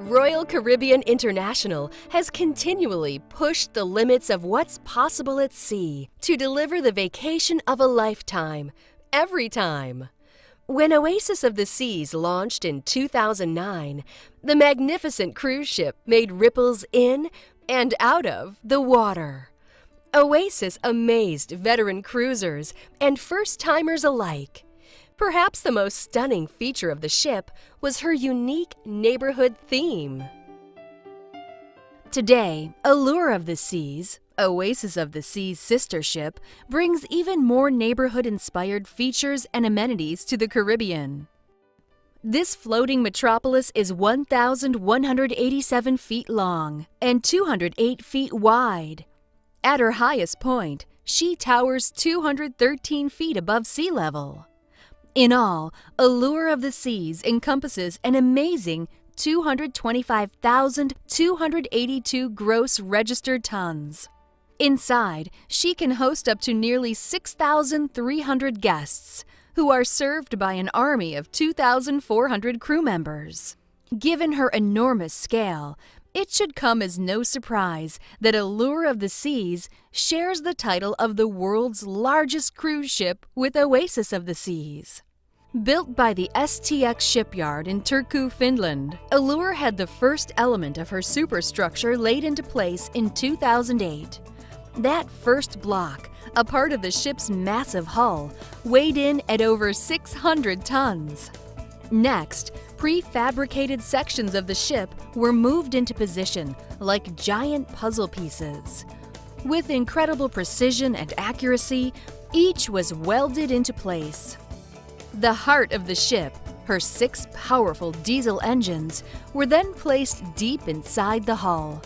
Royal Caribbean International has continually pushed the limits of what's possible at sea to deliver the vacation of a lifetime, every time. When Oasis of the Seas launched in 2009, the magnificent cruise ship made ripples in and out of the water. Oasis amazed veteran cruisers and first-timers alike. Perhaps the most stunning feature of the ship was her unique neighborhood theme. Today, Allure of the Seas, Oasis of the Seas' sister ship, brings even more neighborhood-inspired features and amenities to the Caribbean. This floating metropolis is 1,187 feet long and 208 feet wide. At her highest point, she towers 213 feet above sea level. In all, Allure of the Seas encompasses an amazing 225,282 gross registered tons. Inside, she can host up to nearly 6,300 guests, who are served by an army of 2,400 crew members. Given her enormous scale, it should come as no surprise that Allure of the Seas shares the title of the world's largest cruise ship with Oasis of the Seas. Built by the STX shipyard in Turku, Finland, Allure had the first element of her superstructure laid into place in 2008. That first block, a part of the ship's massive hull, weighed in at over 600 tons. Next, prefabricated sections of the ship were moved into position like giant puzzle pieces. With incredible precision and accuracy, each was welded into place. The heart of the ship, her 6 powerful diesel engines, were then placed deep inside the hull.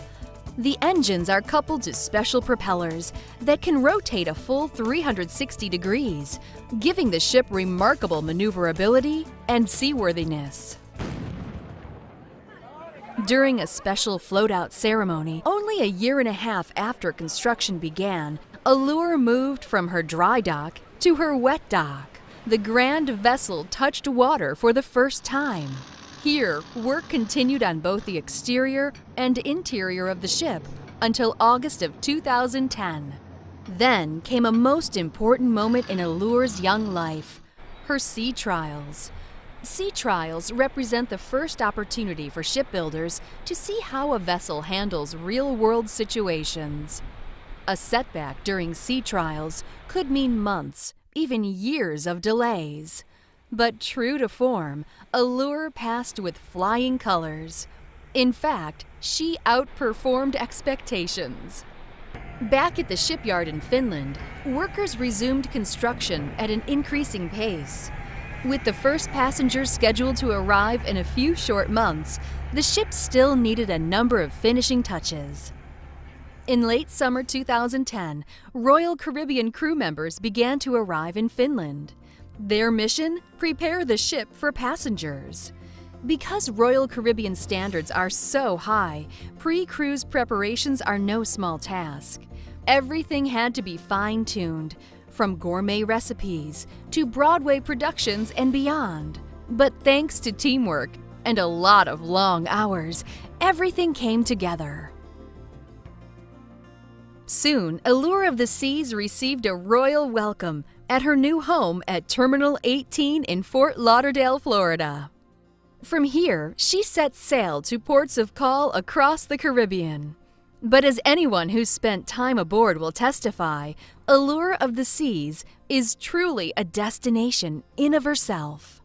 The engines are coupled to special propellers that can rotate a full 360 degrees, giving the ship remarkable maneuverability and seaworthiness. During a special float-out ceremony, only a year and a half after construction began, Allure moved from her dry dock to her wet dock. The grand vessel touched water for the first time. Here, work continued on both the exterior and interior of the ship until August of 2010. Then came a most important moment in Allure's young life, her sea trials. Sea trials represent the first opportunity for shipbuilders to see how a vessel handles real-world situations. A setback during sea trials could mean months, even years of delays. But true to form, Allure passed with flying colors. In fact, she outperformed expectations. Back at the shipyard in Finland, workers resumed construction at an increasing pace. With the first passengers scheduled to arrive in a few short months, the ship still needed a number of finishing touches. In late summer 2010, Royal Caribbean crew members began to arrive in Finland. Their mission? Prepare the ship for passengers. Because Royal Caribbean standards are so high, pre-cruise preparations are no small task. Everything had to be fine-tuned, from gourmet recipes to Broadway productions and beyond. But thanks to teamwork and a lot of long hours, everything came together. Soon, Allure of the Seas received a royal welcome at her new home at Terminal 18 in Fort Lauderdale, Florida. From here, she set sail to ports of call across the Caribbean. But as anyone who's spent time aboard will testify, Allure of the Seas is truly a destination in of herself.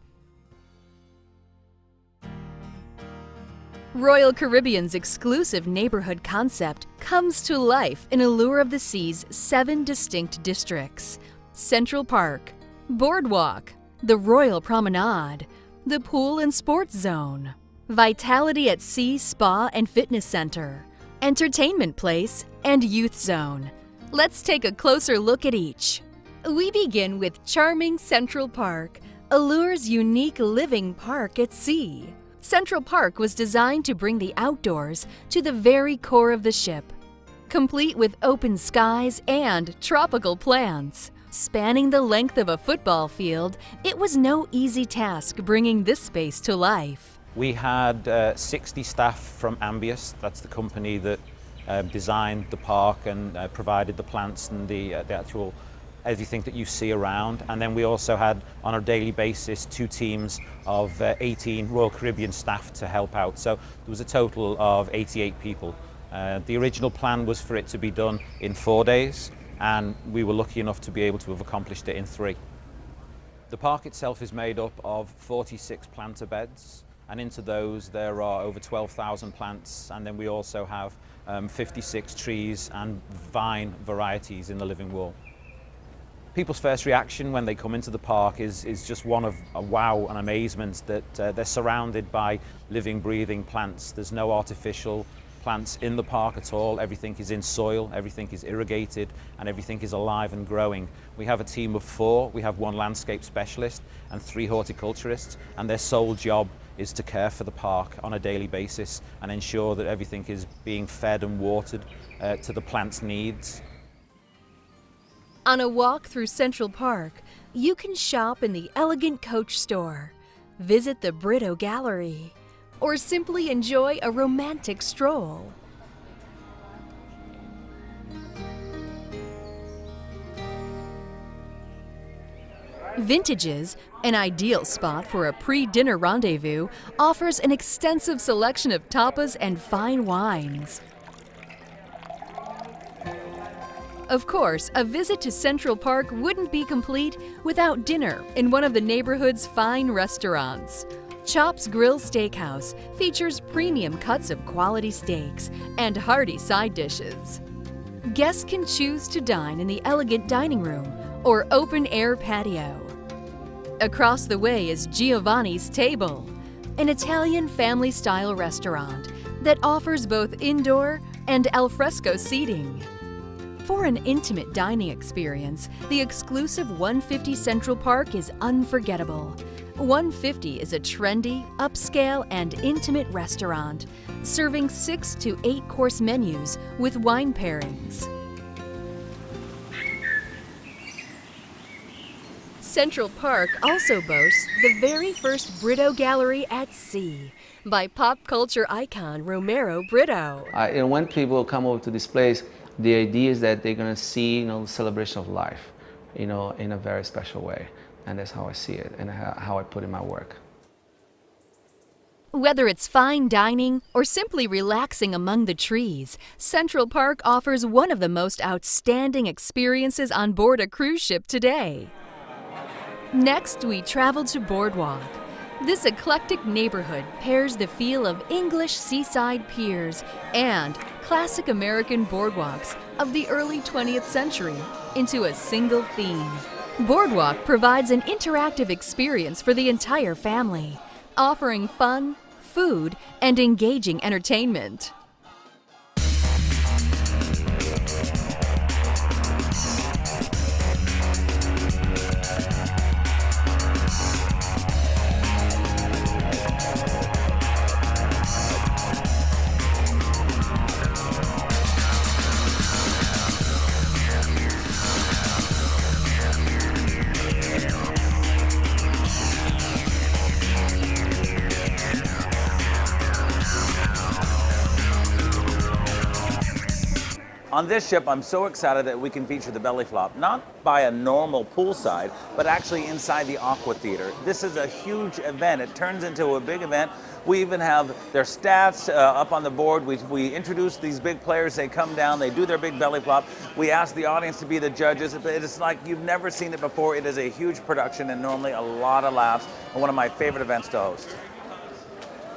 Royal Caribbean's exclusive neighborhood concept comes to life in Allure of the Seas' 7 distinct districts: Central Park, Boardwalk, the Royal Promenade, the Pool and Sports Zone, Vitality at Sea Spa and Fitness Center, Entertainment Place, and Youth Zone. Let's take a closer look at each. We begin with charming Central Park, Allure's unique living park at sea. Central Park was designed to bring the outdoors to the very core of the ship. Complete with open skies and tropical plants. Spanning the length of a football field, it was no easy task bringing this space to life. We had 60 staff from Ambius, that's the company that designed the park and provided the plants and the actual everything that you see around. And then we also had, on a daily basis, 2 teams of 18 Royal Caribbean staff to help out. So there was a total of 88 people. The original plan was for it to be done in 4 days, and we were lucky enough to be able to have accomplished it in 3. The park itself is made up of 46 planter beds, and into those there are over 12,000 plants, and then we also have 56 trees and vine varieties in the living wall. People's first reaction when they come into the park is just one of a wow and amazement that they're surrounded by living, breathing plants. There's no artificial plants in the park at all. Everything is in soil, everything is irrigated, and everything is alive and growing. We have a team of 4. We have 1 landscape specialist and 3 horticulturists, and their sole job is to care for the park on a daily basis and ensure that everything is being fed and watered to the plant's needs. On a walk through Central Park, you can shop in the elegant Coach store, visit the Brito Gallery, or simply enjoy a romantic stroll. Vintages, an ideal spot for a pre-dinner rendezvous, offers an extensive selection of tapas and fine wines. Of course, a visit to Central Park wouldn't be complete without dinner in one of the neighborhood's fine restaurants. Chop's Grill Steakhouse features premium cuts of quality steaks and hearty side dishes. Guests can choose to dine in the elegant dining room or open-air patio. Across the way is Giovanni's Table, an Italian family-style restaurant that offers both indoor and alfresco seating. For an intimate dining experience, the exclusive 150 Central Park is unforgettable. 150 is a trendy, upscale, and intimate restaurant, serving 6 to 8 course menus with wine pairings. Central Park also boasts the very first Brito Gallery at sea by pop culture icon Romero Brito. And when people come over to this place, the idea is that they're going to see, the celebration of life, in a very special way. And that's how I see it and how I put in my work. Whether it's fine dining or simply relaxing among the trees, Central Park offers one of the most outstanding experiences on board a cruise ship today. Next, we travel to Boardwalk. This eclectic neighborhood pairs the feel of English seaside piers and classic American boardwalks of the early 20th century into a single theme. Boardwalk provides an interactive experience for the entire family, offering fun, food, and engaging entertainment. On this ship, I'm so excited that we can feature the belly flop, not by a normal poolside, but actually inside the Aqua Theater. This is a huge event. It turns into a big event. We even have their stats up on the board. We introduce these big players. They come down, they do their big belly flop. We ask the audience to be the judges. It's like you've never seen it before. It is a huge production and normally a lot of laughs and one of my favorite events to host.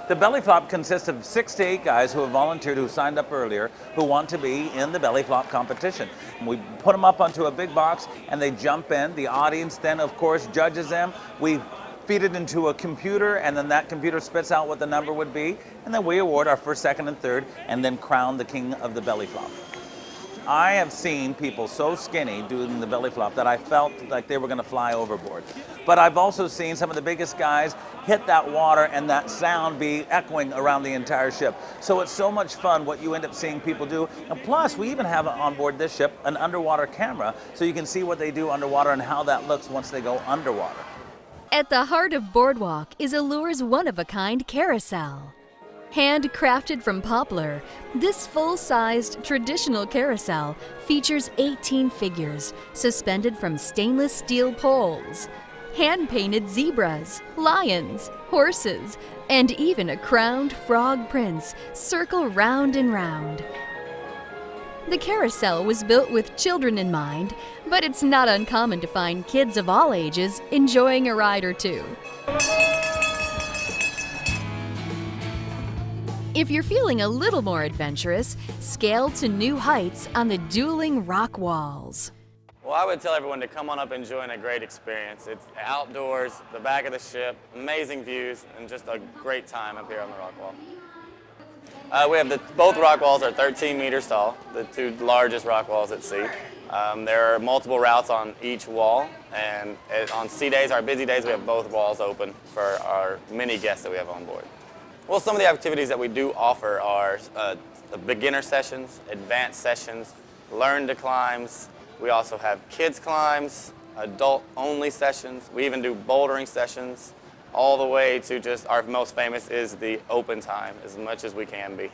The belly flop consists of 6 to 8 guys who have volunteered, who signed up earlier, who want to be in the belly flop competition. We put them up onto a big box and they jump in. The audience then, of course, judges them. We feed it into a computer and then that computer spits out what the number would be. And then we award our first, second, and third and then crown the king of the belly flop. I have seen people so skinny doing the belly flop that I felt like they were going to fly overboard. But I've also seen some of the biggest guys hit that water and that sound be echoing around the entire ship. So it's so much fun what you end up seeing people do. And plus, we even have on board this ship an underwater camera so you can see what they do underwater and how that looks once they go underwater. At the heart of Boardwalk is Allure's one-of-a-kind carousel. Handcrafted from poplar, this full-sized traditional carousel features 18 figures suspended from stainless steel poles. Hand-painted zebras, lions, horses, and even a crowned frog prince circle round and round. The carousel was built with children in mind, but it's not uncommon to find kids of all ages enjoying a ride or two. If you're feeling a little more adventurous, scale to new heights on the dueling rock walls. Well, I would tell everyone to come on up and enjoy a great experience. It's outdoors, the back of the ship, amazing views, and just a great time up here on the rock wall. We have both rock walls are 13 meters tall, the two largest rock walls at sea. There are multiple routes on each wall, and on sea days, our busy days, we have both walls open for our many guests that we have on board. Well, some of the activities that we do offer are the beginner sessions, advanced sessions, learn to climbs. We also have kids climbs, adult-only sessions. We even do bouldering sessions, all the way to just our most famous is the open time, as much as we can be.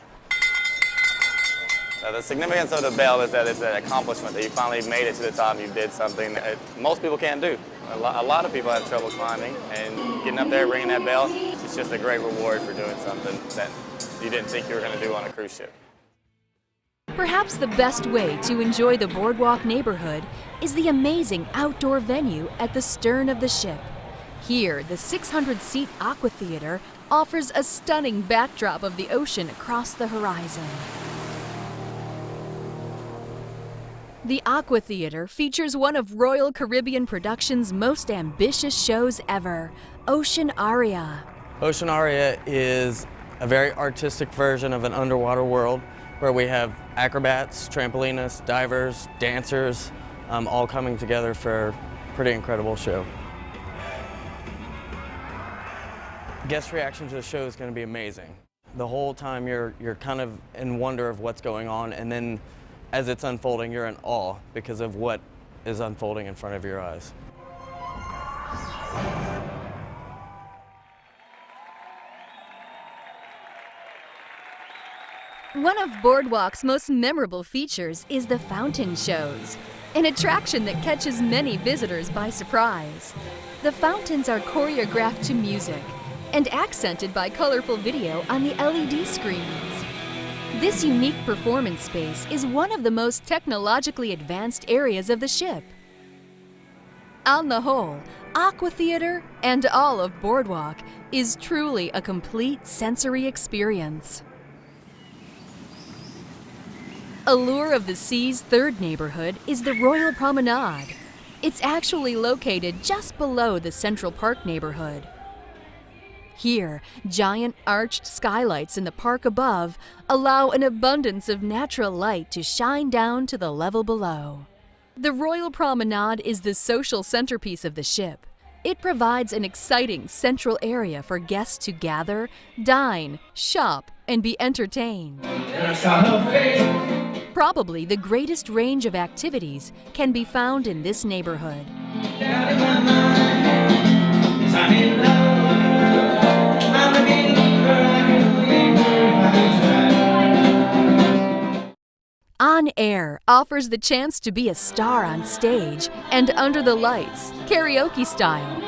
The significance of the bell is that it's an accomplishment, that you finally made it to the top, you did something that most people can't do. A lot of people have trouble climbing, and getting up there, ringing that bell, it's just a great reward for doing something that you didn't think you were going to do on a cruise ship. Perhaps the best way to enjoy the Boardwalk neighborhood is the amazing outdoor venue at the stern of the ship. Here, the 600-seat Aqua Theater offers a stunning backdrop of the ocean across the horizon. The Aqua Theater features one of Royal Caribbean Productions' most ambitious shows ever, Ocean Aria. Ocean Aria is a very artistic version of an underwater world where we have acrobats, trampolinists, divers, dancers, all coming together for a pretty incredible show. Guest reaction to the show is going to be amazing. The whole time you're kind of in wonder of what's going on, and then as it's unfolding, you're in awe because of what is unfolding in front of your eyes. One of Boardwalk's most memorable features is the fountain shows, an attraction that catches many visitors by surprise. The fountains are choreographed to music and accented by colorful video on the LED screens. This unique performance space is one of the most technologically advanced areas of the ship. On the whole, Aqua Theater and all of Boardwalk is truly a complete sensory experience. Allure of the Sea's third neighborhood is the Royal Promenade. It's actually located just below the Central Park neighborhood. Here, giant arched skylights in the park above allow an abundance of natural light to shine down to the level below. The Royal Promenade is the social centerpiece of the ship. It provides an exciting central area for guests to gather, dine, shop, and be entertained. Probably the greatest range of activities can be found in this neighborhood. On Air offers the chance to be a star on stage and under the lights, karaoke style.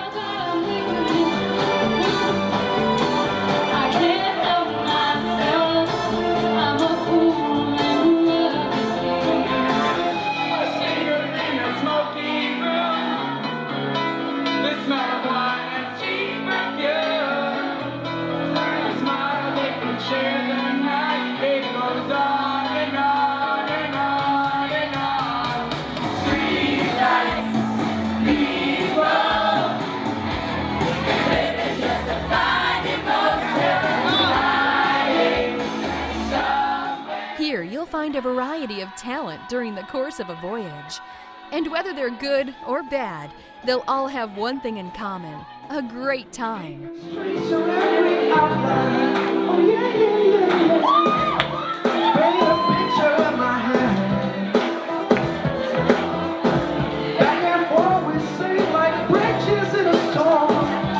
Here, you'll find a variety of talent during the course of a voyage. And whether they're good or bad, they'll all have one thing in common: a great time. Back and forth we sing like bridges in a storm.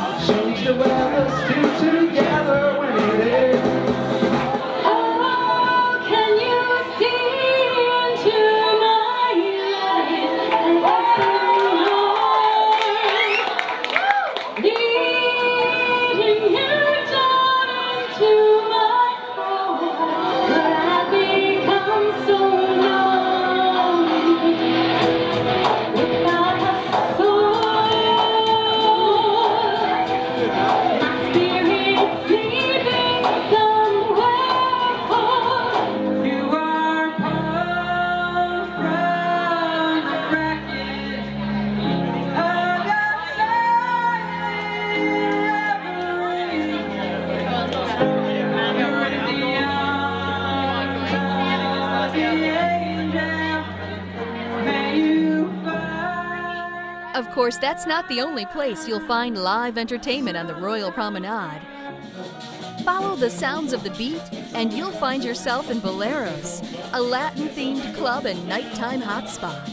Of course, that's not the only place you'll find live entertainment on the Royal Promenade. Follow the sounds of the beat, and you'll find yourself in Boleros, a Latin-themed club and nighttime hotspot.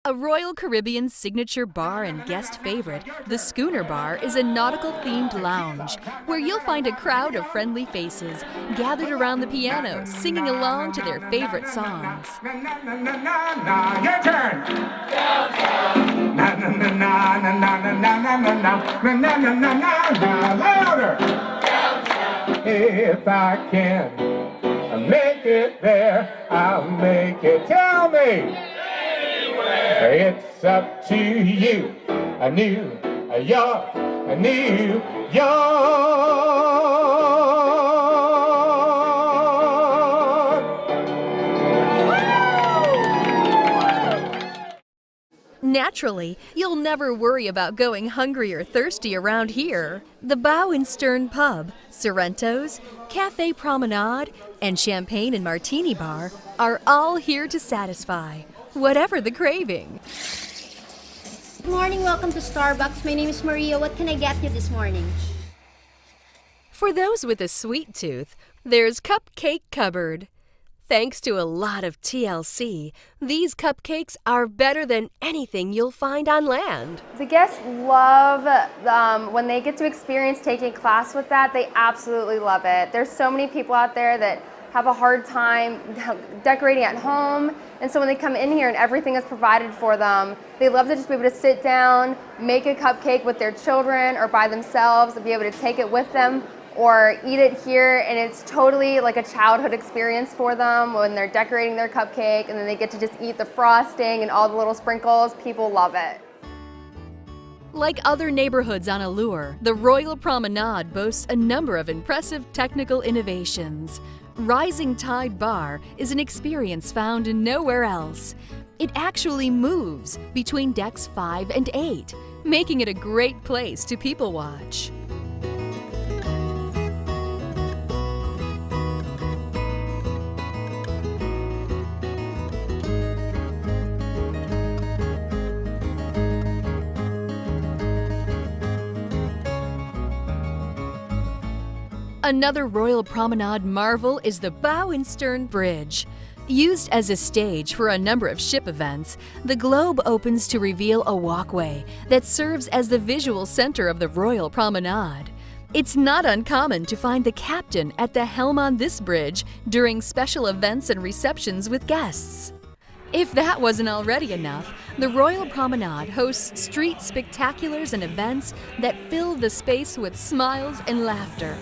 A Royal Caribbean signature bar and guest favorite, the Schooner Bar is a nautical-themed lounge where you'll find a crowd of friendly faces gathered around the piano singing along to their favorite songs. Your turn. Na na na na na na na na na na na na na na louder. If I can make it there, I'll make it. Tell me. It's up to you. A New York, a New York. Naturally, you'll never worry about going hungry or thirsty around here. The Bow and Stern Pub, Sorrento's, Cafe Promenade, and Champagne and Martini Bar are all here to satisfy whatever the craving. Good morning, welcome to Starbucks. My name is Maria. What can I get you this morning? For those with a sweet tooth, there's Cupcake Cupboard. Thanks to a lot of TLC, these cupcakes are better than anything you'll find on land. The guests love when they get to experience taking a class with that. They absolutely love it. There's so many people out there that have a hard time decorating at home, and so when they come in here and everything is provided for them, they love to just be able to sit down, make a cupcake with their children or by themselves, and be able to take it with them or eat it here, and it's totally like a childhood experience for them when they're decorating their cupcake and then they get to just eat the frosting and all the little sprinkles. People love it. Like other neighborhoods on Allure, the Royal Promenade boasts a number of impressive technical innovations. Rising Tide Bar is an experience found nowhere else. It actually moves between decks 5 and 8, making it a great place to people watch. Another Royal Promenade marvel is the Bow and Stern Bridge. Used as a stage for a number of ship events, the globe opens to reveal a walkway that serves as the visual center of the Royal Promenade. It's not uncommon to find the captain at the helm on this bridge during special events and receptions with guests. If that wasn't already enough, the Royal Promenade hosts street spectaculars and events that fill the space with smiles and laughter.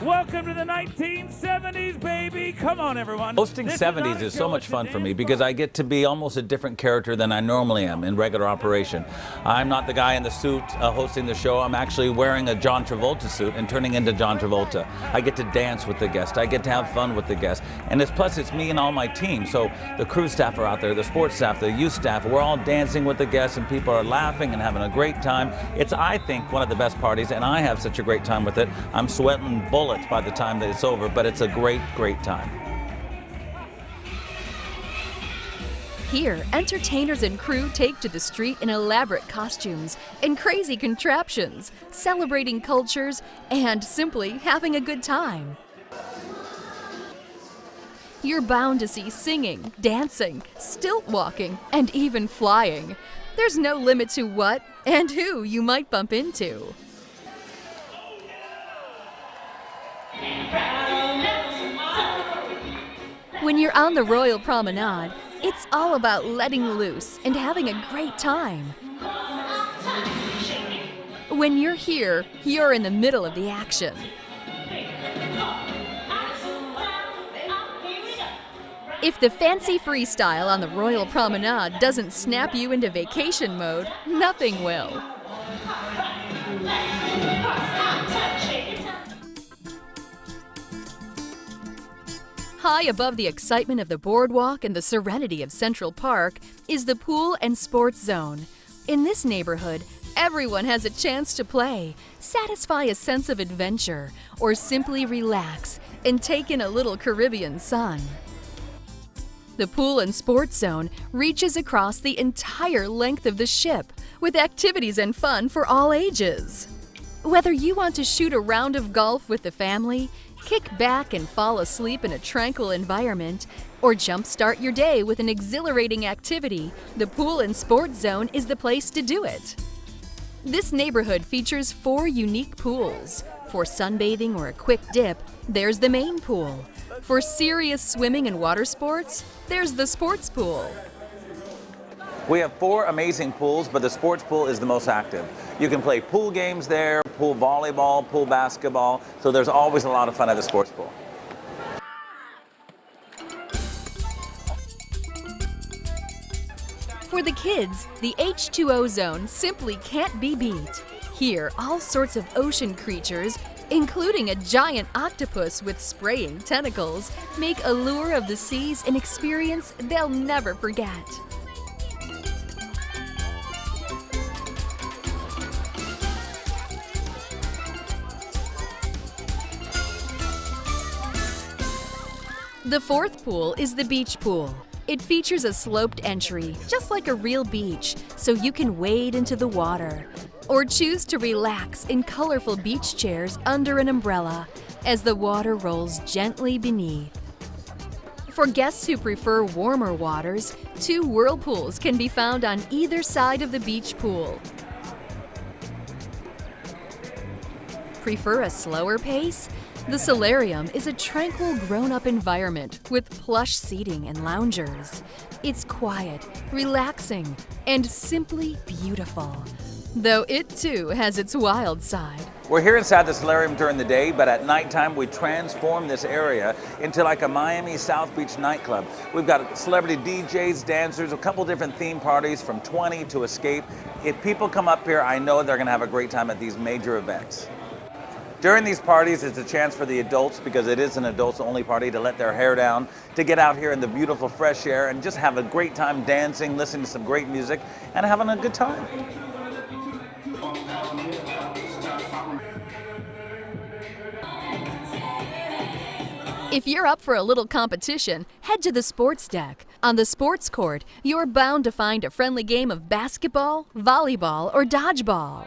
Welcome to the 1970s, baby. Come on, everyone. Hosting 70s is so much fun for me because I get to be almost a different character than I normally am in regular operation. I'm not the guy in the suit hosting the show. I'm actually wearing a John Travolta suit and turning into John Travolta. I get to dance with the guest. I get to have fun with the guest. And plus it's me and all my team. So the crew staff are out there, the sports staff, the youth staff. We're all dancing with the guests and people are laughing and having a great time. It's, I think, one of the best parties, and I have such a great time with it. I'm sweating bullets by the time that it's over, but it's a great, great time. Here, entertainers and crew take to the street in elaborate costumes and crazy contraptions, celebrating cultures and simply having a good time. You're bound to see singing, dancing, stilt walking, and even flying. There's no limit to what and who you might bump into. When you're on the Royal Promenade, it's all about letting loose and having a great time. When you're here, you're in the middle of the action. If the fancy freestyle on the Royal Promenade doesn't snap you into vacation mode, nothing will. High above the excitement of the boardwalk and the serenity of Central Park is the Pool and Sports Zone. In this neighborhood, Everyone has a chance to play, satisfy a sense of adventure, or simply relax and take in a little Caribbean sun. The Pool and Sports Zone reaches across the entire length of the ship, with activities and fun for all ages. Whether you want to shoot a round of golf with the family, kick back and fall asleep in a tranquil environment, or jumpstart your day with an exhilarating activity, the Pool and Sports Zone is the place to do it. This neighborhood features 4 unique pools. For sunbathing or a quick dip, there's the main pool. For serious swimming and water sports, there's the sports pool. We have 4 amazing pools, but the sports pool is the most active. You can play pool games there, pool volleyball, pool basketball, so there's always a lot of fun at the sports pool. For the kids, the H2O zone simply can't be beat. Here, all sorts of ocean creatures, including a giant octopus with spraying tentacles, make Allure of the Seas an experience they'll never forget. The 4th pool is the beach pool. It features a sloped entry, just like a real beach, so you can wade into the water. Or choose to relax in colorful beach chairs under an umbrella as the water rolls gently beneath. For guests who prefer warmer waters, 2 whirlpools can be found on either side of the beach pool. Prefer a slower pace? The solarium is a tranquil grown-up environment with plush seating and loungers. It's quiet, relaxing, and simply beautiful. Though it too has its wild side. We're here inside the solarium during the day, but at nighttime we transform this area into like a Miami South Beach nightclub. We've got celebrity DJs, dancers, a couple different theme parties from 20 to Escape. If people come up here, I know they're gonna have a great time at these major events. During these parties, it's a chance for the adults, because it is an adults-only party, to let their hair down, to get out here in the beautiful fresh air and just have a great time dancing, listening to some great music, and having a good time. If you're up for a little competition, head to the sports deck. On the sports court, you're bound to find a friendly game of basketball, volleyball, or dodgeball.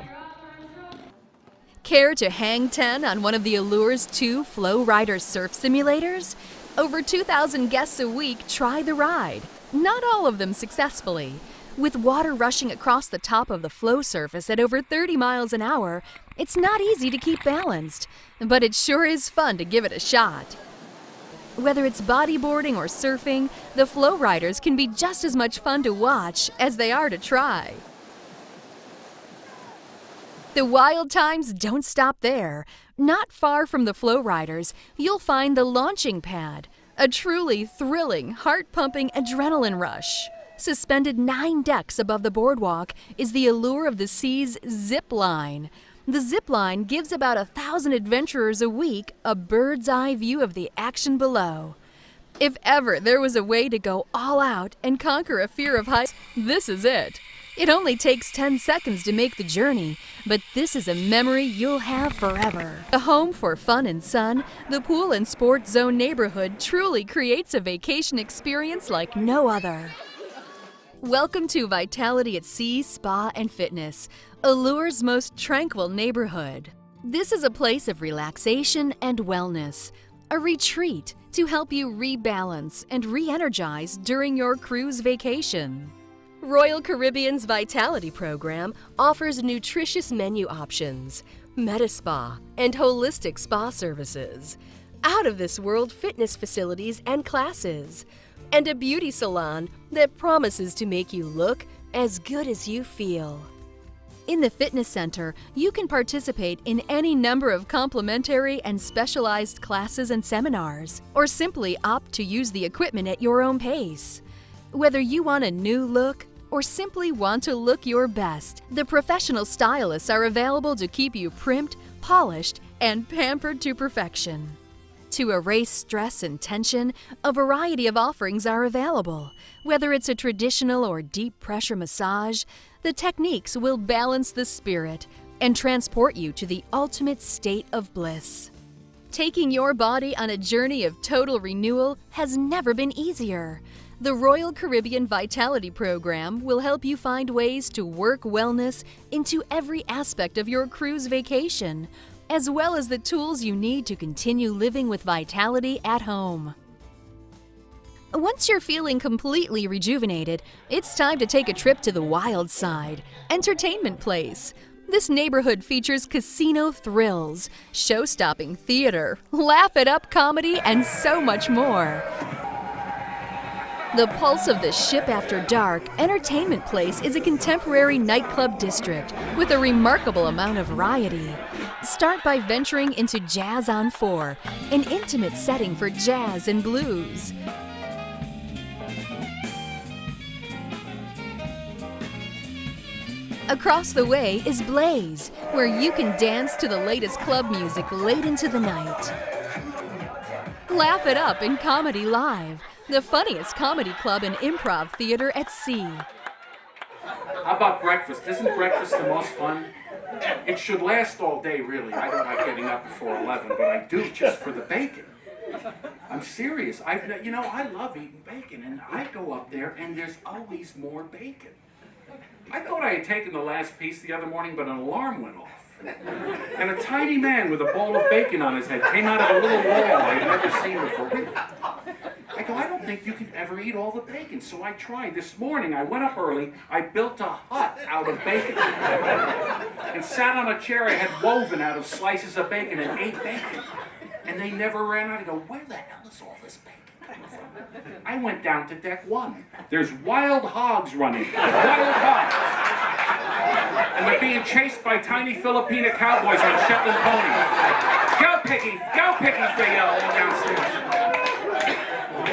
Care to hang 10 on one of the Allure's 2 Flow Rider surf simulators? Over 2,000 guests a week try the ride, not all of them successfully. With water rushing across the top of the flow surface at over 30 miles an hour, it's not easy to keep balanced, but it sure is fun to give it a shot. Whether it's bodyboarding or surfing, the Flow Riders can be just as much fun to watch as they are to try. The wild times don't stop there. Not far from the Flow Riders, you'll find the launching pad, a truly thrilling, heart-pumping adrenaline rush. Suspended 9 decks above the boardwalk is the Allure of the Seas zip line. The zip line gives about 1,000 adventurers a week a bird's eye view of the action below. If ever there was a way to go all out and conquer a fear of heights, this is it. It only takes 10 seconds to make the journey, but this is a memory you'll have forever. A home for fun and sun, the Pool and Sports Zone neighborhood truly creates a vacation experience like no other. Welcome to Vitality at Sea Spa and Fitness, Allure's most tranquil neighborhood. This is a place of relaxation and wellness, a retreat to help you rebalance and re-energize during your cruise vacation. Royal Caribbean's Vitality program offers nutritious menu options, Medi-Spa, and holistic spa services, out-of-this-world fitness facilities and classes, and a beauty salon that promises to make you look as good as you feel. In the fitness center, you can participate in any number of complimentary and specialized classes and seminars, or simply opt to use the equipment at your own pace. Whether you want a new look or simply want to look your best, the professional stylists are available to keep you primped, polished, and pampered to perfection. To erase stress and tension, a variety of offerings are available. Whether it's a traditional or deep pressure massage, the techniques will balance the spirit and transport you to the ultimate state of bliss. Taking your body on a journey of total renewal has never been easier. The Royal Caribbean Vitality Program will help you find ways to work wellness into every aspect of your cruise vacation, as well as the tools you need to continue living with vitality at home. Once you're feeling completely rejuvenated, it's time to take a trip to the Wild Side Entertainment Place. This neighborhood features casino thrills, show-stopping theater, laugh-it-up comedy, and so much more. The pulse of the ship after dark, Entertainment Place is a contemporary nightclub district with a remarkable amount of variety. Start by venturing into Jazz on 4, an intimate setting for jazz and blues. Across the way is Blaze, where you can dance to the latest club music late into the night. Laugh it up in Comedy Live, the funniest comedy club and improv theater at sea. How about breakfast? Isn't breakfast the most fun? It should last all day, really. I don't like getting up before 11, but I do just for the bacon. I'm serious. I love eating bacon, and I go up there, and there's always more bacon. I thought I had taken the last piece the other morning, but an alarm went off. And a tiny man with a bowl of bacon on his head came out of a little wall I had never seen before. I go, I don't think you can ever eat all the bacon. So I tried. This morning, I went up early, I built a hut out of bacon, and sat on a chair I had woven out of slices of bacon and ate bacon. And they never ran out. I go, where the hell is all this bacon? I went down to deck 1. There's wild hogs running. Wild hogs. And they're being chased by tiny Filipino cowboys on Shetland ponies. Go piggies, they yell all downstairs.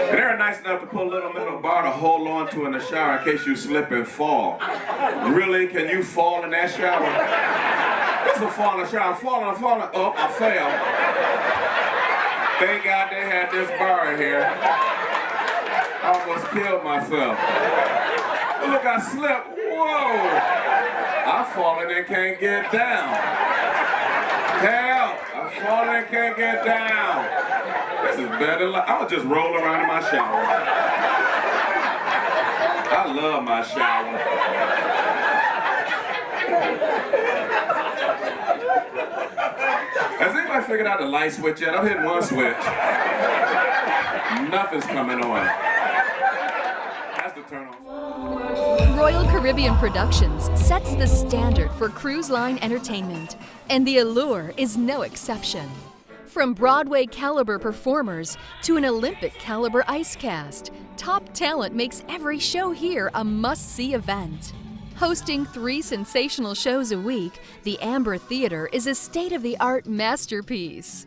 And they're nice enough to put a little metal bar to hold on to in the shower in case you slip and fall. Really? Can you fall in that shower? It's a fall in the shower. I'm falling. Oh, I fell. Thank God they had this bar here. I almost killed myself. Look, I slipped. Whoa! I've fallen and can't get down. Help! I've fallen and can't get down. This is better. I'm gonna just roll around in my shower. I love my shower. Has anybody figured out the light switch yet? I'm hitting one switch. Nothing's coming on. That's the turn on. Royal Caribbean Productions sets the standard for cruise line entertainment, and the Allure is no exception. From Broadway caliber performers to an Olympic caliber ice cast, top talent makes every show here a must-see event. Hosting 3 sensational shows a week, the Amber Theater is a state-of-the-art masterpiece.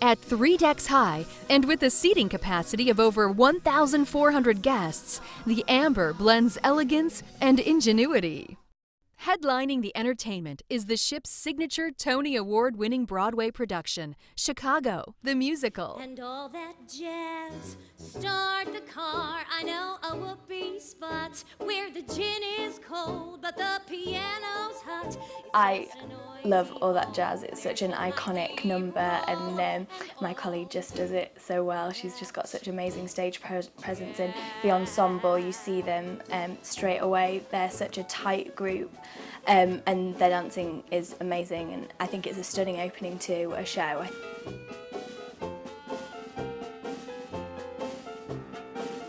At 3 decks high and with a seating capacity of over 1,400 guests, the Amber blends elegance and ingenuity. Headlining the entertainment is the ship's signature Tony Award-winning Broadway production, Chicago, the musical. And all that jazz, start the car. I know a whoopee spot where the gin is cold, but the piano's hot. I love All That Jazz. It's such an iconic number, and my colleague just does it so well. She's just got such amazing stage presence in the ensemble. You see them straight away. They're such a tight group, and their dancing is amazing, and I think it's a stunning opening to a show.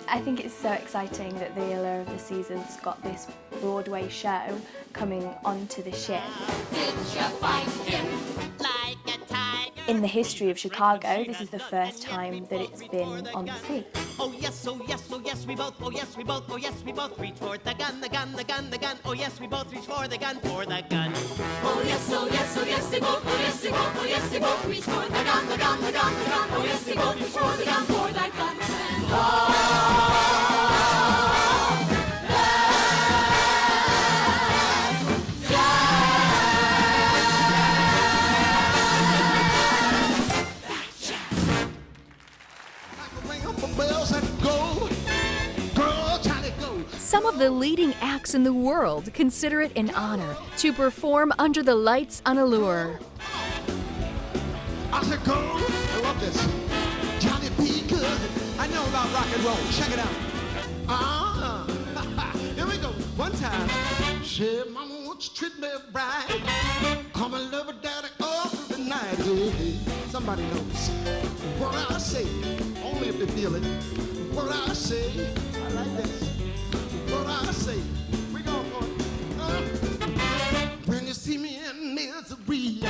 I think it's so exciting that the Allure of the Season's got this Broadway show coming onto the ship. In the history of Chicago, this is the first time that it's been on the sea. Oh yes, we both, oh yes, we both reach for the gun, the gun, the gun, the gun. Oh yes, we both reach for the gun, for the gun. Oh yes, they both, oh yes, they both, oh yes, they both reach for the gun, the gun, the gun, the gun. Oh yes, they both reach for the gun, for that gun. Some of the leading acts in the world consider it an honor to perform under the lights on Allure. I said, go. I love this. Johnny B. Good. I know about rock and roll. Check it out. Here we go. One time. Said, mama wants to treat me right. Come and love her daddy all through the night. Hey, hey. Somebody knows what I say. Only if they feel it. What I say. I like this. What I say. We going for it. When you see me in misery,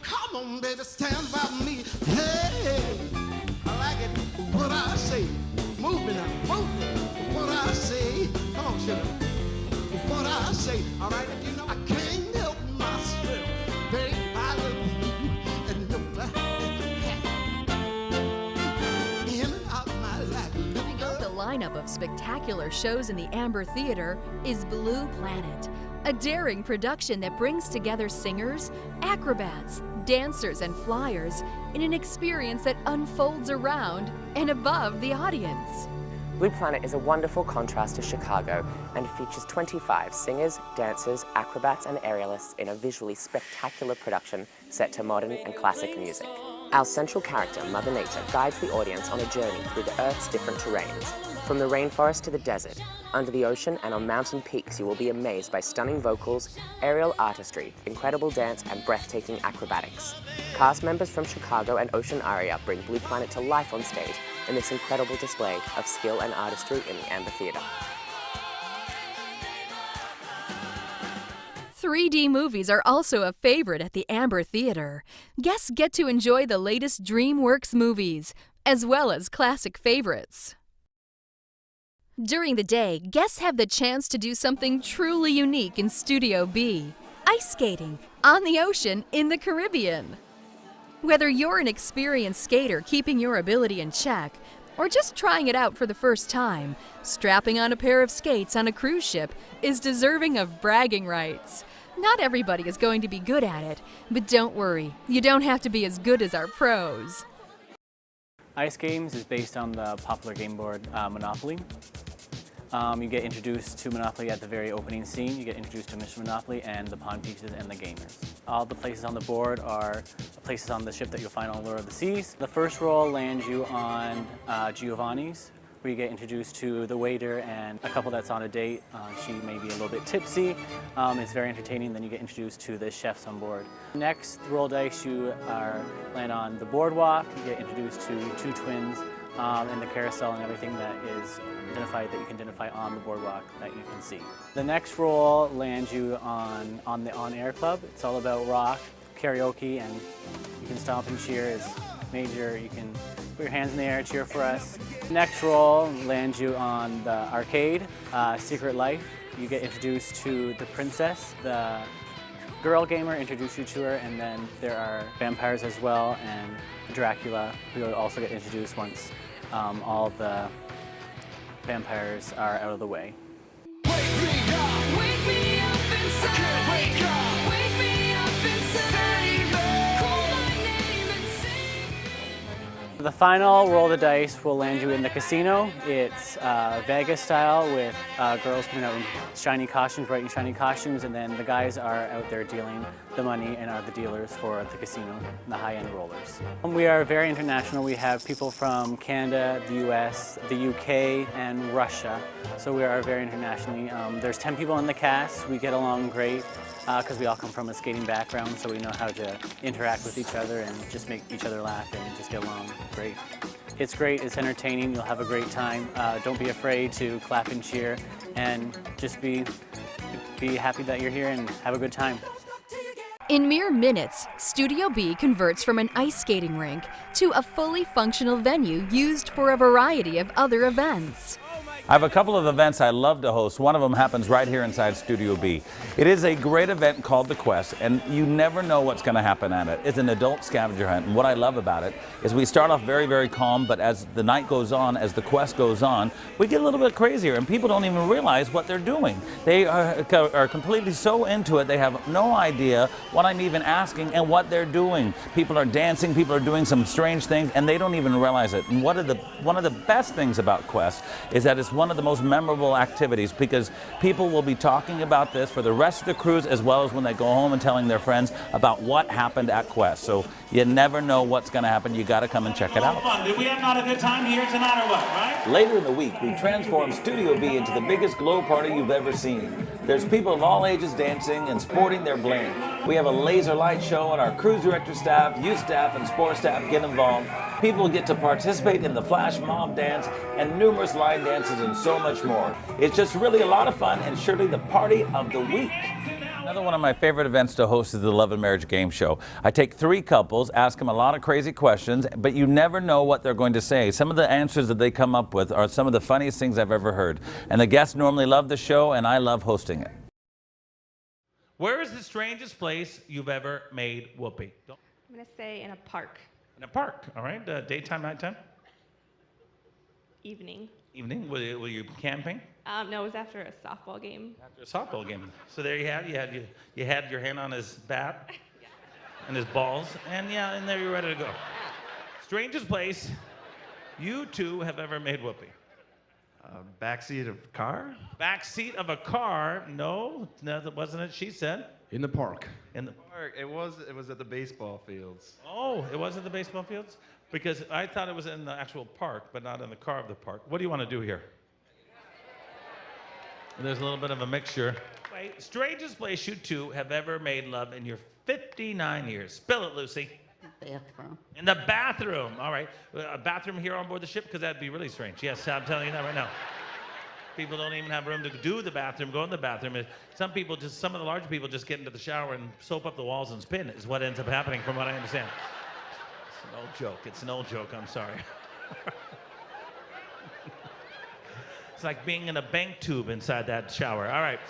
come on, baby, stand by me. Hey, I like it. What I say. Move me now. Move me. What I say. Come on, sugar. What I say. All right, you know I can't help myself. Baby, I love you. And nobody in and out my life. Leading up the lineup of spectacular shows in the Amber Theater is Blue Planet, a daring production that brings together singers, acrobats, dancers, and flyers in an experience that unfolds around and above the audience. Blue Planet is a wonderful contrast to Chicago and features 25 singers, dancers, acrobats, and aerialists in a visually spectacular production set to modern and classic music. Our central character, Mother Nature, guides the audience on a journey through the Earth's different terrains. From the rainforest to the desert, under the ocean and on mountain peaks, you will be amazed by stunning vocals, aerial artistry, incredible dance, and breathtaking acrobatics. Cast members from Chicago and Ocean area bring Blue Planet to life on stage in this incredible display of skill and artistry in the Amber Theater. 3D movies are also a favorite at the Amber Theater. Guests get to enjoy the latest DreamWorks movies, as well as classic favorites. During the day, guests have the chance to do something truly unique in Studio B: ice skating on the ocean in the Caribbean. Whether you're an experienced skater keeping your ability in check, or just trying it out for the first time, strapping on a pair of skates on a cruise ship is deserving of bragging rights. Not everybody is going to be good at it, but don't worry, you don't have to be as good as our pros. Ice Games is based on the popular game board Monopoly. You get introduced to Monopoly at the very opening scene. You get introduced to Mr. Monopoly and the pawn pieces and the gamers. All the places on the board are places on the ship that you'll find on Allure of the Seas. The first roll lands you on Giovanni's, where you get introduced to the waiter and a couple that's on a date. She may be a little bit tipsy. It's very entertaining. Then you get introduced to the chefs on board. Next roll dice, you land on the boardwalk. You get introduced to two twins and the carousel and everything that is identified, that you can identify on the boardwalk that you can see. The next roll lands you on the On-Air Club. It's all about rock, karaoke, and you can stomp and cheer as major. You can put your hands in the air, cheer for us. Next roll lands you on the arcade, Secret Life. You get introduced to the princess. The girl gamer introduces you to her, and then there are vampires as well, and Dracula, who will also get introduced once all the vampires are out of the way. The final roll of the dice will land you in the casino. It's Vegas style with girls coming out in shiny costumes, bright and shiny costumes, and then the guys are out there dealing the money and are the dealers for the casino, the high-end rollers. We are very international. We have people from Canada, the US, the UK, and Russia. So we are very internationally. There's 10 people in the cast. We get along great because we all come from a skating background, so we know how to interact with each other and just make each other laugh and just get along great. It's great, it's entertaining, you'll have a great time. Don't be afraid to clap and cheer, and just be happy that you're here and have a good time. In mere minutes, Studio B converts from an ice skating rink to a fully functional venue used for a variety of other events. I have a couple of events I love to host. One of them happens right here inside Studio B. It is a great event called The Quest, and you never know what's going to happen at it. It's an adult scavenger hunt, and what I love about it is we start off very, very calm, but as the night goes on, as the quest goes on, we get a little bit crazier, and people don't even realize what they're doing. They are completely so into it, they have no idea what I'm even asking and what they're doing. People are dancing, people are doing some strange things, and they don't even realize it. And one of the best things about Quest is that it's one of the most memorable activities because people will be talking about this for the rest of the cruise as well as when they go home and telling their friends about what happened at Quest. So you never know what's going to happen. You got to come and check it out. Did we have not a good time here tonight or what, right? Later in the week, we transform Studio B into the biggest glow party you've ever seen. There's people of all ages dancing and sporting their bling. We have a laser light show and our cruise director staff, youth staff, and sports staff get involved. People get to participate in the flash mob dance and numerous line dances and so much more. It's just really a lot of fun and surely the party of the week. Another one of my favorite events to host is the Love and Marriage Game Show. I take 3 couples, ask them a lot of crazy questions, but you never know what they're going to say. Some of the answers that they come up with are some of the funniest things I've ever heard. And the guests normally love the show, and I love hosting it. Where is the strangest place you've ever made whoopee? I'm going to say in a park. In a park, all right? Daytime, nighttime? Evening. Evening? Were you camping? No, it was after a softball game. After a softball game. So there you had your hand on his bat and his balls, and and there you're ready to go. Strangest place you two have ever made whoopee? Backseat of a car? Backseat of a car? No, that wasn't it. She said. In the park. In the park. It was at the baseball fields. Oh, it was at the baseball fields? Because I thought it was in the actual park, but not in the car of the park. What do you want to do here? There's a little bit of a mixture. Wait, strangest place you two have ever made love in your 59 years. Spill it, Lucy. Bathroom. In the bathroom. All right. A bathroom here on board the ship? Because that'd be really strange. Yes, I'm telling you that right now. People don't even have room to do the bathroom, go in the bathroom. Some of the larger people just get into the shower and soap up the walls and spin is what ends up happening from what I understand. It's an old joke. It's an old joke. I'm sorry. It's like being in a bank tube inside that shower. All right.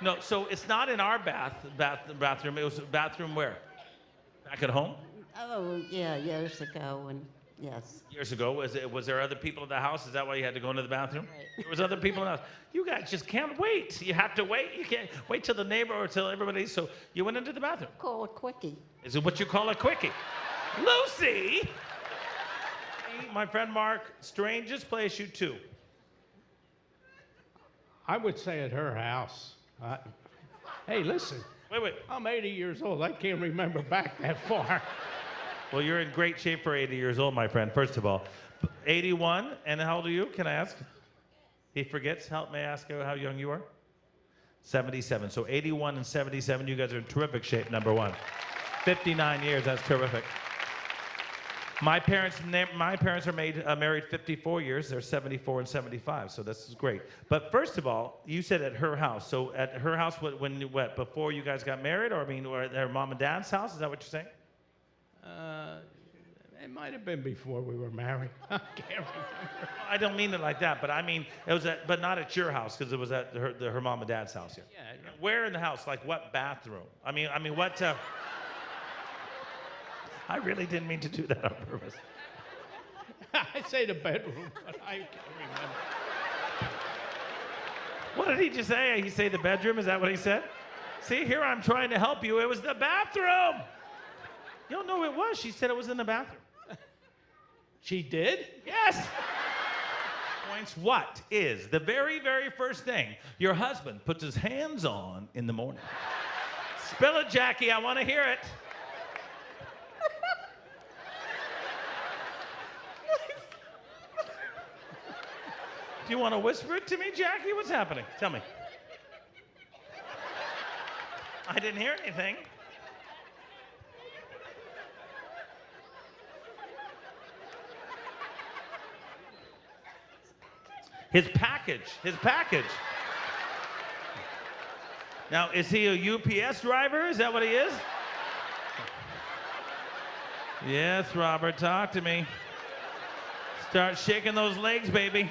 No, so it's not in our bathroom. It was a bathroom where? Back at home? Oh, yeah, years ago, and yes. Years ago, was there other people in the house? Is that why you had to go into the bathroom? Right. There was other people in the house. You guys just can't wait. You have to wait. You can't wait till the neighbor or till everybody. So you went into the bathroom. Call a quickie. Is it what you call a quickie? Lucy! My friend Mark, strangest place you two. I would say at her house. Hey, listen. Wait. I'm 80 years old. I can't remember back that far. Well, you're in great shape for 80 years old, my friend, first of all. 81, and how old are you? Can I ask? He forgets. May I ask how young you are? 77. So 81 and 77, you guys are in terrific shape, number one. 59 years, that's terrific. My parents are married 54 years. They're 74 and 75, so this is great. But first of all, you said at her house. So at her house, before you guys got married, or at her mom and dad's house? Is that what you're saying? It might have been before we were married. I can't remember. I don't mean it like that, but I mean it was but not at your house because it was at her mom and dad's house. Yeah. Where in the house? Like what bathroom? I mean what? I really didn't mean to do that on purpose. I'd say the bedroom, but I can't remember. What did he just say? He say the bedroom? Is that what he said? See, here I'm trying to help you. It was the bathroom. You don't know who it was. She said it was in the bathroom. She did? Yes. Points. What is the very, very first thing your husband puts his hands on in the morning? Spill it, Jackie. I want to hear it. Do you want to whisper it to me, Jackie? What's happening? Tell me. I didn't hear anything. His package. Now, is he a UPS driver? Is that what he is? Yes, Robert, talk to me. Start shaking those legs, baby.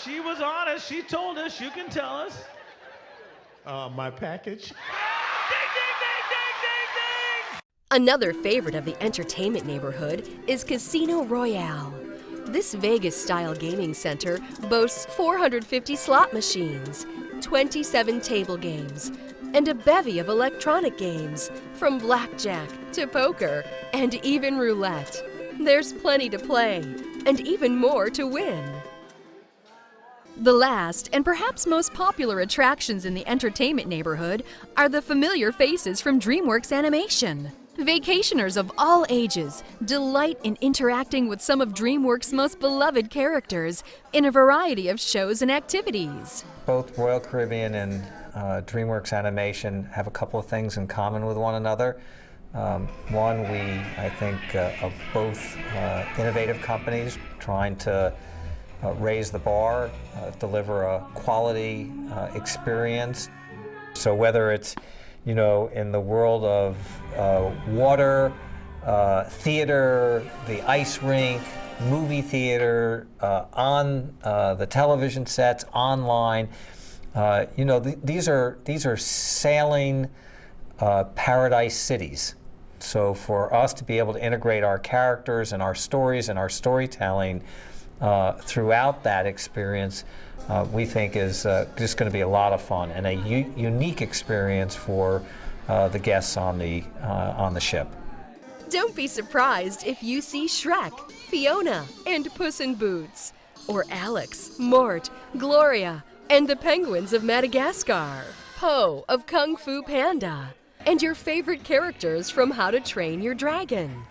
She was honest. She told us. You can tell us. My package. Another favorite of the entertainment neighborhood is Casino Royale. This Vegas-style gaming center boasts 450 slot machines, 27 table games, and a bevy of electronic games, from blackjack to poker and even roulette. There's plenty to play and even more to win. The last and perhaps most popular attractions in the entertainment neighborhood are the familiar faces from DreamWorks Animation. Vacationers of all ages delight in interacting with some of DreamWorks' most beloved characters in a variety of shows and activities. Both Royal Caribbean and DreamWorks Animation have a couple of things in common with one another. One, I think, are both innovative companies trying to raise the bar, deliver a quality experience. So whether it's, you know, in the world of water, theater, the ice rink, movie theater, on the television sets, online, you know, these are sailing paradise cities. So for us to be able to integrate our characters and our stories and our storytelling throughout that experience, we think is just going to be a lot of fun and a unique experience for the guests on the ship. Don't be surprised if you see Shrek, Fiona, and Puss in Boots, or Alex, Mort, Gloria, and the penguins of Madagascar, Po of Kung Fu Panda, and your favorite characters from How to Train Your Dragon.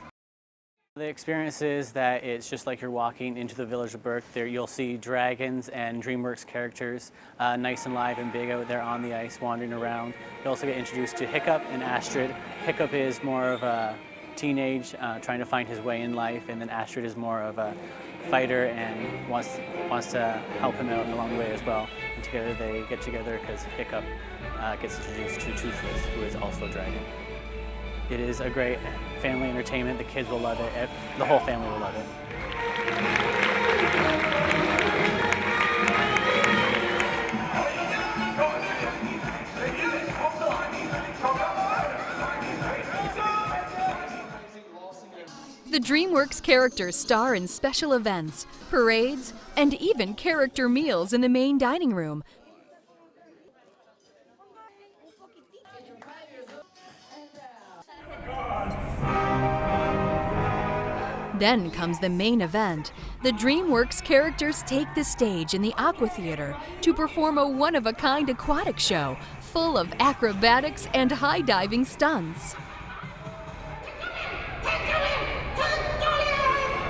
The experience is that it's just like you're walking into the village of Berk. There you'll see dragons and DreamWorks characters nice and live and big out there on the ice wandering around. You also get introduced to Hiccup and Astrid. Hiccup is more of a teenage trying to find his way in life, and then Astrid is more of a fighter and wants to help him out along the way as well. And together they get together because Hiccup gets introduced to Toothless, who is also a dragon. It is a great family entertainment. The kids will love it. The whole family will love it. The DreamWorks characters star in special events, parades, and even character meals in the main dining room. Then comes the main event. The DreamWorks characters take the stage in the Aqua Theater to perform a one-of-a-kind aquatic show full of acrobatics and high-diving stunts.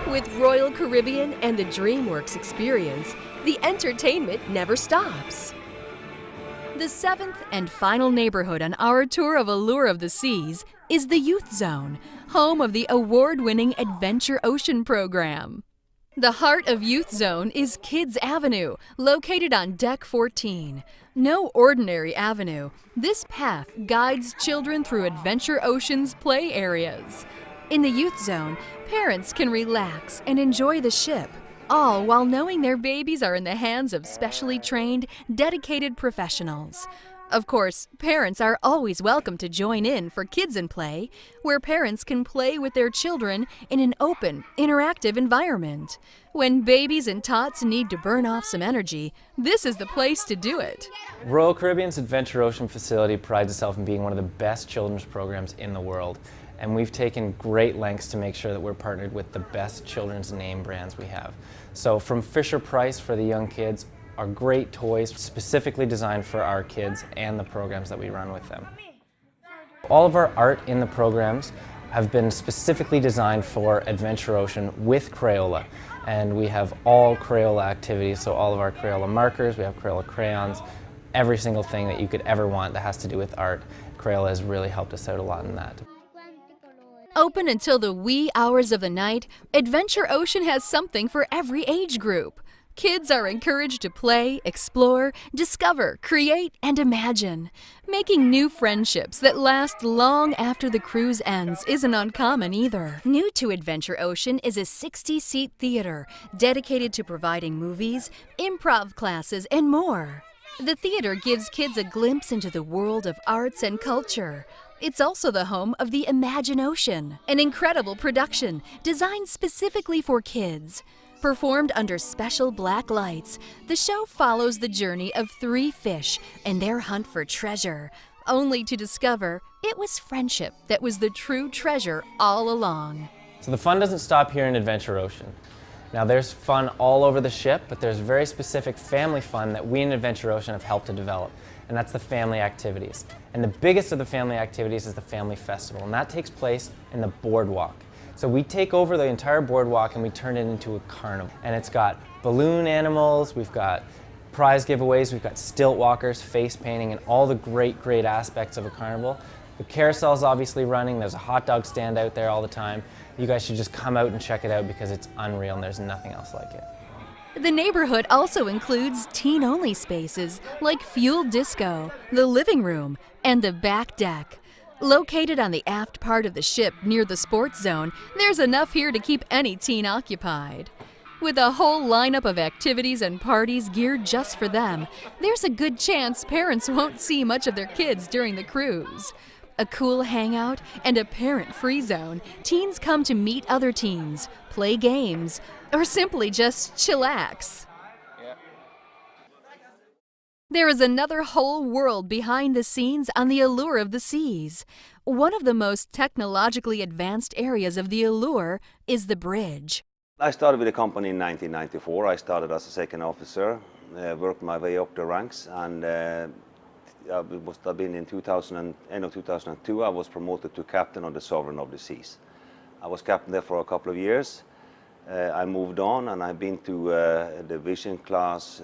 With Royal Caribbean and the DreamWorks experience, the entertainment never stops. The seventh and final neighborhood on our tour of Allure of the Seas is the Youth Zone, home of the award-winning Adventure Ocean program. The heart of Youth Zone is Kids Avenue, located on Deck 14. No ordinary avenue, this path guides children through Adventure Ocean's play areas. In the Youth Zone, parents can relax and enjoy the ship, all while knowing their babies are in the hands of specially trained, dedicated professionals. Of course, parents are always welcome to join in for Kids in Play, where parents can play with their children in an open, interactive environment. When babies and tots need to burn off some energy, this is the place to do it. Royal Caribbean's Adventure Ocean facility prides itself in being one of the best children's programs in the world. And we've taken great lengths to make sure that we're partnered with the best children's name brands we have. So from Fisher-Price for the young kids, are great toys specifically designed for our kids and the programs that we run with them. All of our art in the programs have been specifically designed for Adventure Ocean with Crayola. And we have all Crayola activities, so all of our Crayola markers, we have Crayola crayons, every single thing that you could ever want that has to do with art. Crayola has really helped us out a lot in that. Open until the wee hours of the night, Adventure Ocean has something for every age group. Kids are encouraged to play, explore, discover, create, and imagine. Making new friendships that last long after the cruise ends isn't uncommon either. New to Adventure Ocean is a 60-seat theater dedicated to providing movies, improv classes, and more. The theater gives kids a glimpse into the world of arts and culture. It's also the home of the Imagine Ocean, an incredible production designed specifically for kids. Performed under special black lights, the show follows the journey of 3 fish and their hunt for treasure, only to discover it was friendship that was the true treasure all along. So the fun doesn't stop here in Adventure Ocean. Now there's fun all over the ship, but there's very specific family fun that we in Adventure Ocean have helped to develop, and that's the family activities. And the biggest of the family activities is the Family Festival, and that takes place in the boardwalk. So we take over the entire boardwalk and we turn it into a carnival. And it's got balloon animals, we've got prize giveaways, we've got stilt walkers, face painting, and all the great aspects of a carnival. The carousel's obviously running, there's a hot dog stand out there all the time. You guys should just come out and check it out because it's unreal and there's nothing else like it. The neighborhood also includes teen-only spaces like Fuel Disco, the living room, and the back deck. Located on the aft part of the ship near the sports zone, there's enough here to keep any teen occupied. With a whole lineup of activities and parties geared just for them, there's a good chance parents won't see much of their kids during the cruise. A cool hangout and a parent-free zone, teens come to meet other teens, play games, or simply just chillax. There is another whole world behind the scenes on the Allure of the Seas. One of the most technologically advanced areas of the Allure is the bridge. I started with the company in 1994. I started as a second officer, worked my way up the ranks, and it must have been in end of 2002, I was promoted to captain of the Sovereign of the Seas. I was captain there for a couple of years. I moved on and I've been to the Vision class,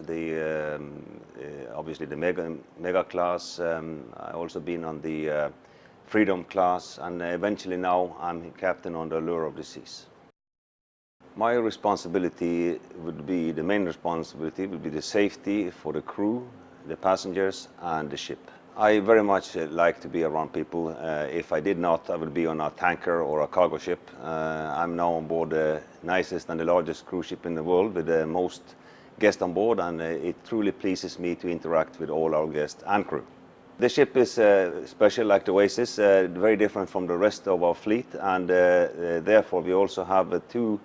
obviously the Mega class. I've also been on the Freedom class, and eventually now I'm captain on the Allure of the Seas. My responsibility would be, the main responsibility would be the safety for the crew, the passengers and the ship. I very much like to be around people. If I did not, I would be on a tanker or a cargo ship. I'm now on board the nicest and the largest cruise ship in the world with the most guests on board, and it truly pleases me to interact with all our guests and crew. The ship is special like the Oasis, very different from the rest of our fleet, and therefore we also have two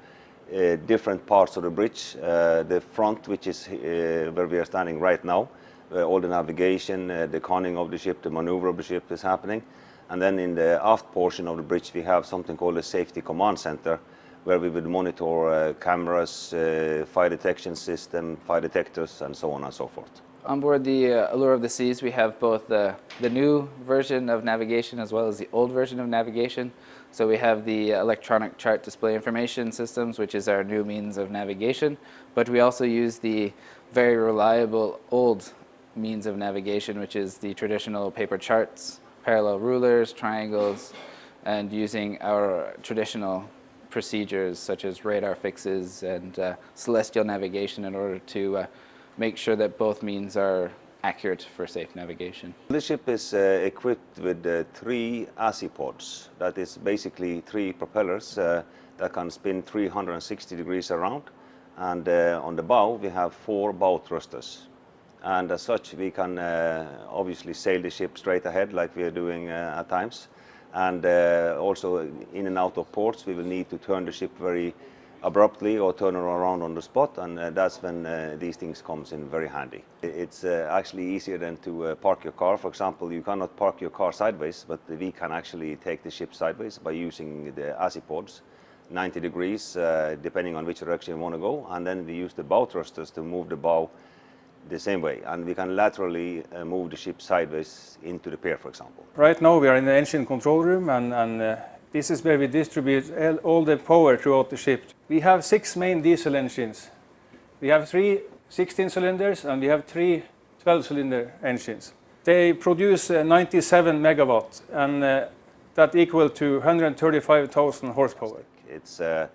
different parts of the bridge. The front, which is where we are standing right now, where all the navigation, the conning of the ship, the maneuver of the ship is happening. And then in the aft portion of the bridge we have something called a Safety Command Center, where we would monitor cameras, fire detection system, fire detectors, and so on and so forth. On board the Allure of the Seas, we have both the new version of navigation as well as the old version of navigation. So we have the electronic chart display information systems, which is our new means of navigation, but we also use the very reliable old means of navigation, which is the traditional paper charts, parallel rulers, triangles, and using our traditional procedures such as radar fixes and celestial navigation in order to make sure that both means are accurate for safe navigation. The ship is equipped with 3 ASI-pods. That is basically 3 propellers that can spin 360 degrees around. And on the bow we have 4 bow thrusters. And as such we can obviously sail the ship straight ahead like we are doing at times. And also in and out of ports we will need to turn the ship very abruptly or turn around on the spot, and that's when these things comes in very handy. It's actually easier than to park your car. For example, you cannot park your car sideways, but we can actually take the ship sideways by using the ASI-pods, 90 degrees depending on which direction you want to go, and then we use the bow thrusters to move the bow the same way, and we can laterally move the ship sideways into the pier, for example. Right now we are in the engine control room, and this is where we distribute all the power throughout the ship. We have 6 main diesel engines. We have 3 16 cylinders and we have 3 12-cylinder engines. They produce 97 megawatts, and that equal to 135,000 horsepower. It's a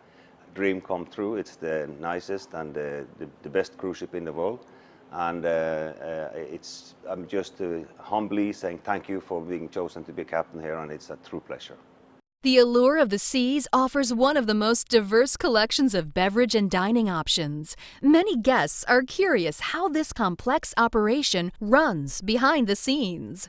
dream come true. It's the nicest and the best cruise ship in the world. And I'm just humbly saying thank you for being chosen to be captain here, and it's a true pleasure. The Allure of the Seas offers one of the most diverse collections of beverage and dining options. Many guests are curious how this complex operation runs behind the scenes.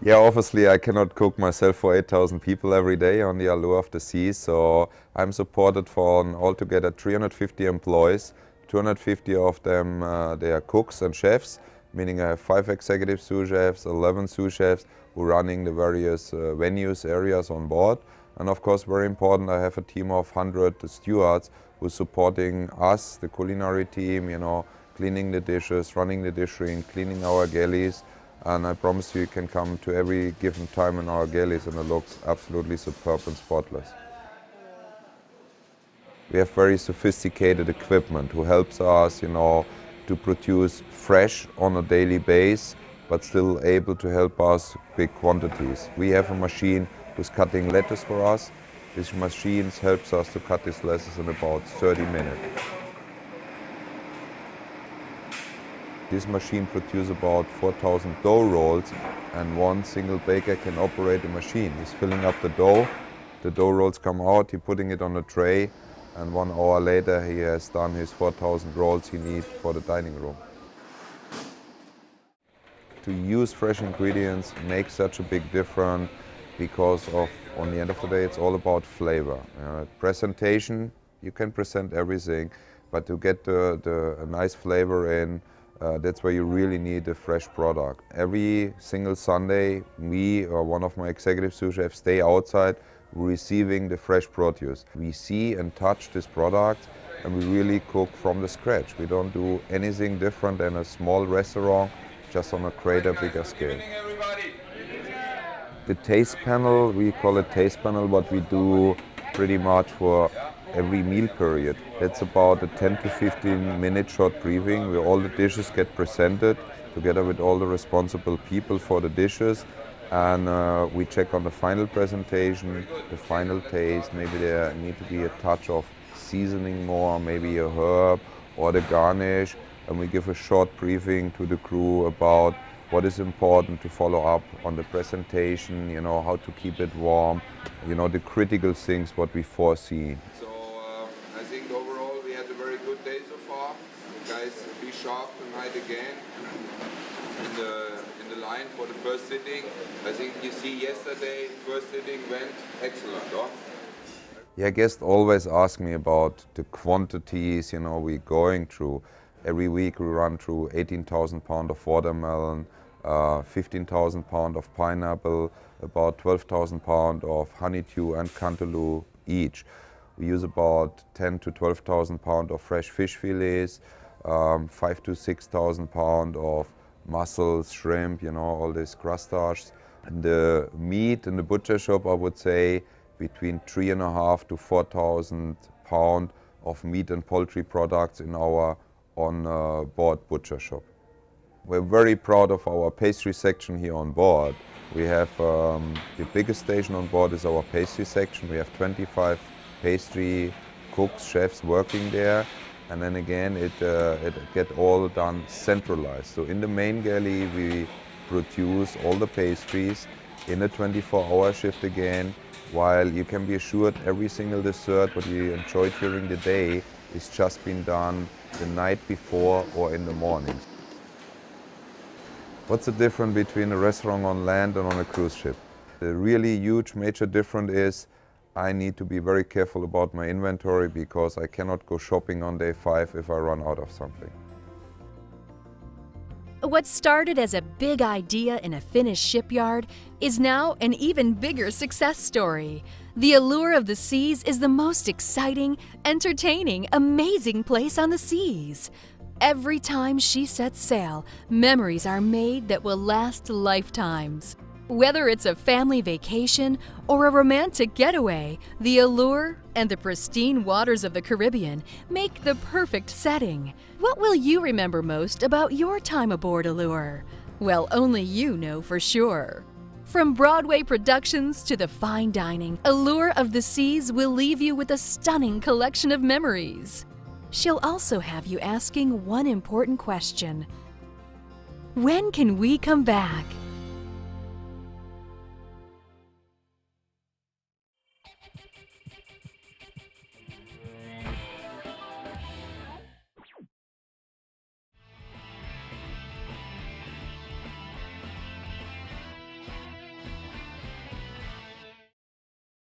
Yeah, obviously I cannot cook myself for 8,000 people every day on the Allure of the Seas, so I'm supported for altogether 350 employees. 250 of them they are cooks and chefs, meaning I have 5 executive sous chefs, 11 sous chefs who are running the various venues, areas on board. And of course, very important, I have a team of 100 stewards who are supporting us, the culinary team, you know, cleaning the dishes, running the dish ring, cleaning our galleys. And I promise you can come to every given time in our galleys and it looks absolutely superb and spotless. We have very sophisticated equipment who helps us, you know, to produce fresh on a daily basis, but still able to help us big quantities. We have a machine who's cutting lettuce for us. This machine helps us to cut these lettuces in about 30 minutes. This machine produces about 4,000 dough rolls, and one single baker can operate the machine. He's filling up the dough rolls come out, he's putting it on a tray, and 1 hour later he has done his 4,000 rolls he needs for the dining room. To use fresh ingredients makes such a big difference because on the end of the day, it's all about flavor. Presentation, you can present everything, but to get a nice flavor in, that's where you really need a fresh product. Every single Sunday, me or one of my executive sous chefs stay outside receiving the fresh produce. We see and touch this product and we really cook from the scratch. We don't do anything different than a small restaurant, just on a greater, bigger scale. The taste panel, we call it taste panel, what we do pretty much for every meal period. That's about a 10 to 15 minute short briefing where all the dishes get presented together with all the responsible people for the dishes. And we check on the final presentation, the final taste, maybe there need to be a touch of seasoning more, maybe a herb or the garnish. And we give a short briefing to the crew about what is important to follow up on the presentation, you know, how to keep it warm, you know, the critical things what we foresee. So I think overall we had a very good day so far. Guys, be sharp tonight again in the line for the first sitting. I think you see yesterday, first sitting went excellent, huh? Yeah, guests always ask me about the quantities, you know, we're going through. Every week we run through 18,000 pounds of watermelon, 15,000 pounds of pineapple, about 12,000 pounds of honeydew and cantaloupe each. We use about 10 to 12,000 pounds of fresh fish fillets, 5 to 6,000 pounds of mussels, shrimp, you know, all these crustaceans. And the meat in the butcher shop, I would say between 3,500 to 4,000 pounds of meat and poultry products in our on-board butcher shop. We're very proud of our pastry section here on board. We have the biggest station on board is our pastry section. We have 25 pastry cooks, chefs working there. And then again, it gets all done centralized. So in the main galley, we produce all the pastries in a 24-hour shift again, while you can be assured every single dessert what you enjoy during the day is just been done the night before or in the morning. What's the difference between a restaurant on land and on a cruise ship? The really huge major difference is I need to be very careful about my inventory because I cannot go shopping on day 5 if I run out of something. What started as a big idea in a Finnish shipyard is now an even bigger success story. The Allure of the Seas is the most exciting, entertaining, amazing place on the seas. Every time she sets sail, memories are made that will last lifetimes. Whether it's a family vacation or a romantic getaway, the Allure and the pristine waters of the Caribbean make the perfect setting. What will you remember most about your time aboard Allure? Well, only you know for sure. From Broadway productions to the fine dining, Allure of the Seas will leave you with a stunning collection of memories. She'll also have you asking one important question: when can we come back?